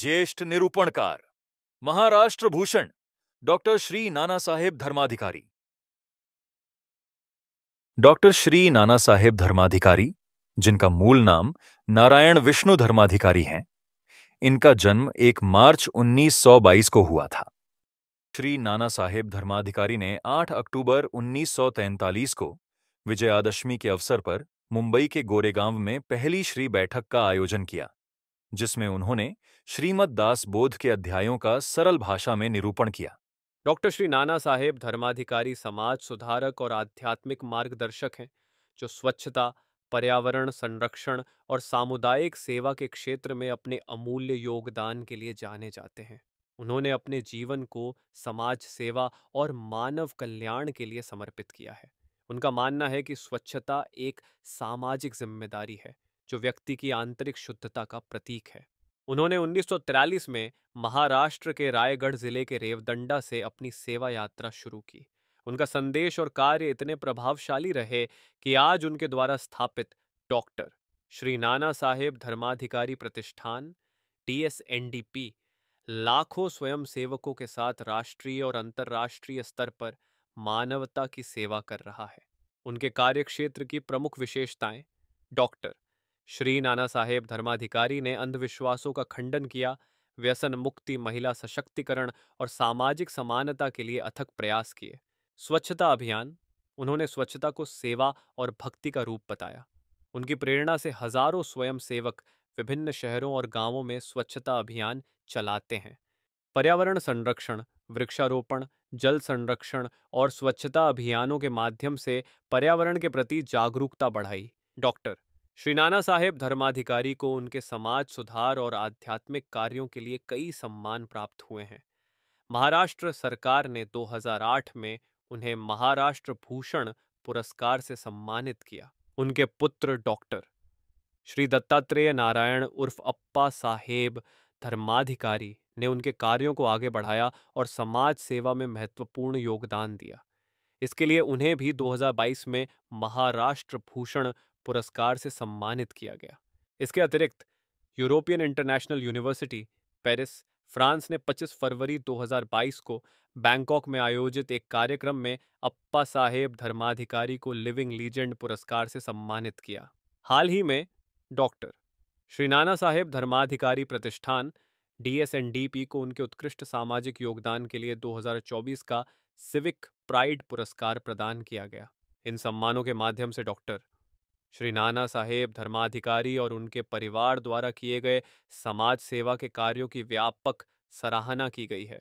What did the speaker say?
ज्येष्ठ निरूपणकार Maharashtra Bhushan doctor Shri Nana Saheb Dharmadhikari. Doctor Shri Nana Saheb Dharmadhikari, जिनका मूल नाम नारायण विष्णु धर्माधिकारी है, इनका जन्म 1 मार्च 1922 को हुआ था। श्री नाना साहेब धर्माधिकारी ने 8 अक्टूबर 1943 को विजयादशमी के अवसर पर मुंबई के गोरेगांव में पहली श्री बैठक का आयोजन किया, जिसमें उन्होंने श्रीमद् दास बोध के अध्यायों का सरल भाषा में निरूपण किया। डॉक्टर श्री नाना साहेब धर्माधिकारी समाज सुधारक और आध्यात्मिक मार्गदर्शक हैं, जो स्वच्छता, पर्यावरण संरक्षण और सामुदायिक सेवा के क्षेत्र में अपने अमूल्य योगदान के लिए जाने जाते हैं। उन्होंने अपने जीवन को समाज सेवा और मानव कल्याण के लिए समर्पित किया है। उनका मानना है कि स्वच्छता एक सामाजिक जिम्मेदारी है, जो व्यक्ति की आंतरिक शुद्धता का प्रतीक है। उन्होंने 1943 में महाराष्ट्र के रायगढ़ जिले के रेवदंडा से अपनी सेवा यात्रा शुरू की। उनका संदेश और कार्य इतने प्रभावशाली रहे कि आज उनके द्वारा स्थापित डॉक्टर श्री नाना साहेब धर्माधिकारी प्रतिष्ठान DSNDP लाखों स्वयंसेवकों के साथ राष्ट्रीय और अंतर्राष्ट्रीय स्तर पर मानवता की सेवा कर रहा है। उनके कार्यक्षेत्र की प्रमुख विशेषताएं: डॉक्टर श्री नाना साहेब धर्माधिकारी ने अंधविश्वासों का खंडन किया, व्यसन मुक्ति, महिला सशक्तिकरण और सामाजिक समानता के लिए अथक प्रयास किए। स्वच्छता अभियान: उन्होंने स्वच्छता को सेवा और भक्ति का रूप बताया। उनकी प्रेरणा से हजारों स्वयंसेवक विभिन्न शहरों और गांवों में स्वच्छता अभियान चलाते हैं। पर्यावरण संरक्षण, वृक्षारोपण, जल संरक्षण और स्वच्छता अभियानों के माध्यम से पर्यावरण के प्रति जागरूकता बढ़ाई। डॉक्टर श्री नाना साहेब धर्माधिकारी को उनके समाज सुधार और आध्यात्मिक कार्यों के लिए कई सम्मान प्राप्त हुए हैं। महाराष्ट्र सरकार ने 2008 में उन्हें महाराष्ट्र भूषण पुरस्कार से सम्मानित किया। उनके पुत्र डॉक्टर श्री दत्तात्रेय नारायण उर्फ अप्पा साहेब धर्माधिकारी ने उनके कार्यों को आगे बढ़ाया और समाज सेवा में महत्वपूर्ण योगदान दिया। इसके लिए उन्हें भी 2022 में महाराष्ट्र भूषण पुरस्कार से सम्मानित किया गया। इसके अतिरिक्त European international university, Paris, France ने 25 फरवरी 2022 को बैंकॉक में आयोजित एक कार्यक्रम में अप्पा साहेब धर्माधिकारी को लिविंग लीजेंड पुरस्कार से सम्मानित किया। हाल ही में डॉक्टर श्री नाना साहेब धर्माधिकारी प्रतिष्ठान DSNDP को उनके उत्कृष्ट सामाजिक योगदान के लिए 2024 का सिविक प्राइड पुरस्कार प्रदान किया गया। इन सम्मानों के माध्यम से डॉक्टर श्री नाना साहेब धर्माधिकारी और उनके परिवार द्वारा किए गए समाज सेवा के कार्यों की व्यापक सराहना की गई है।